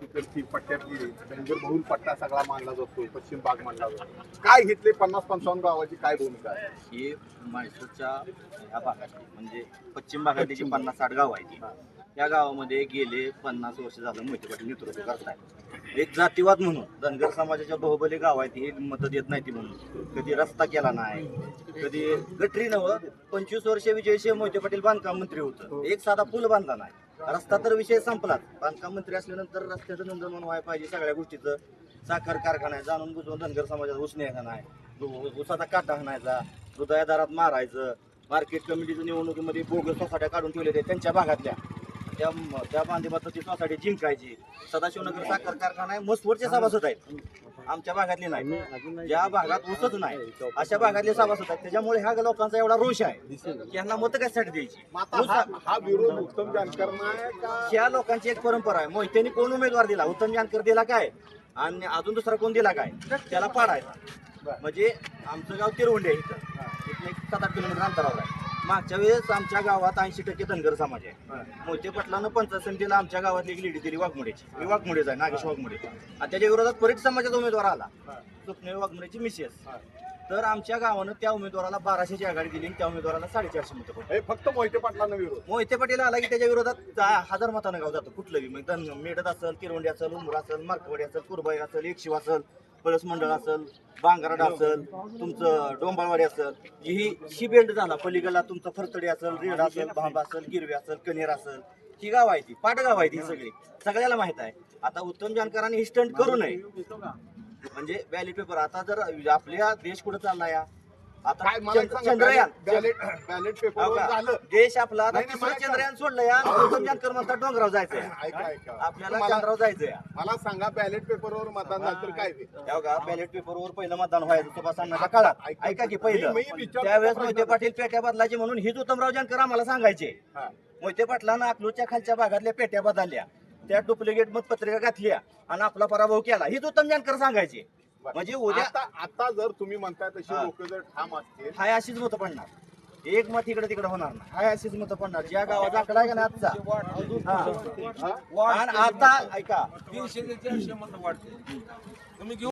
इकडची पट्ट्यातली धनगर बहुल पट्टा सगळा मानला जातो, पश्चिम भाग मानला जातो. काय घेतले 50-55 गावाची काय भूमिका आहे? ही म्हैसूरच्या ह्या भागातली म्हणजे पश्चिम भागातली जी 50-60 गाव आहेत त्या गावामध्ये गेले 50 वर्ष झालं मोहिते पाटील नेतृत्व करतायत. एक जातीवाद म्हणून धनगर समाजाच्या बहुबली गाव आहेत ही मतं देत नाही ती म्हणून कधी रस्ता केला नाही, कधी गटरी नव 25 वर्ष विजयसिंह मोहिते पाटील बांधकाम मंत्री होतं, एक साधा पूल बांधला नाही. रस्ता तर विषय संपलाच. बांधकाम मंत्री असल्यानंतर रस्त्याचं नोंदवून व्हायला पाहिजे, सगळ्या गोष्टीचं साखर कारखाना आहे जाणून बुजवून धनगर समाजात ऊस न्यायचा नाही, ऊसाचा काटा हाणायचा, हृदयादारात मारायचं, मार्केट कमिटीच्या निवडणुकीमध्ये बोगस सोसाट्या काढून ठेवले ते त्यांच्या भागातल्या त्या माध्यमातून ती सोसायटी जिंकायची. सदाशिवनगर साखर कारखाना आहे, मसवडचे सभासद आहेत, आमच्या भागातले नाही. ज्या भागात ऊसच नाही अशा भागातले सभासद आहेत. त्याच्यामुळे ह्या लोकांचा एवढा रोष आहे की ह्यांना मतं कशासाठी द्यायची. हा विरोध उत्तम जानकरांना आहे का? ह्या लोकांची एक परंपरा आहे, मोहित्यांनी कोण उमेदवार दिला, उत्तम जानकर दिला काय आणि अजून दुसरा कोण दिला काय त्याला पाडायचा. म्हणजे आमचं गाव तिरवंडी आहे, इथं 7-8 किलोमीटर अंतरावर आहे. मागच्या वेळेस आमच्या गावात 80% धनगर समाज आहे. मोहिते पाटलानं पंचायत समितीला आमच्या गावातली एक लेडी दिली वाघमोडेची, मी वाघमोडेच आहे, नागेश वाघमोडे, आणि त्याच्या विरोधात परिट समाजाचा उमेदवार आला, स्वप्नील वाघमोडेची मिसेस. तर आमच्या गावानं त्या उमेदवाराला 1200ची आघाडी दिली आणि त्या उमेदवाराला 450 मतं पडली. फक्त मोहिते पाटलांना विरोध. मोहिते पाटील आला की त्याच्या विरोधात 1000 मतानं गाव जातं कुठलंही. मग मेडत असेल, किरवंडी असेल, उमरा असेल, मार्कवाडी असेल, कुरबाई असेल, एकशिव असेल, पळस मंडळ असेल, बांगराड असेल, तुमचं डोंबाळवाडी असेल, ही बेल्ट झाला. पलीकडला तुमचं फरतडी असेल, रेड असेल, भांबा असेल, गिरवे असेल, कनेर असेल, ही गाव आहे ती पाटगाव आहे ती सगळी, सगळ्याला माहित आहे. आता उत्तम जानकरांनी ही स्टंट करू नये म्हणजे बॅलेट पेपर. आता जर आपल्या देश कुठं चालला या आता चंद्रयान बॅलेट पेपर झालं, देश आपला आता तिसरं चंद्रयान सोडलं या. उत्तम जानकर म्हणतात डोंगराव जायचंय, आपल्याला चंद्राव जायचंय. मला सांगा बॅलेट पेपरवर मतदान झालं तर काय होईल? बॅलेट पेपरवर पहिलं मतदान व्हायचं तपासांना काळात. ऐका की पहिलं त्यावेळेस मोहिते पाटील पेट्या बदलायचे म्हणून हीच उत्तमराव जानकर आम्हाला सांगायचे. मोहिते पाटलानं अकलूजच्या खालच्या भागातल्या पेट्या बदलल्या, त्या डुप्लिकेट मतपत्रिका घातल्या आणि आपला पराभव केला, हीच उत्तम जानकर सांगायचे. म्हणजे उद्या आता जर तुम्ही म्हणताय तशी लोक जर ठाम असतील, हाय अशीच मतं पडणार, एक मत इकडे तिकडे होणार नाही, हाय अशीच मतं पडणार. ज्या गावाचा आकडा आहे का नाही आजचा, आणि आता ऐका 300 ते 400 मतं वाढते. तुम्ही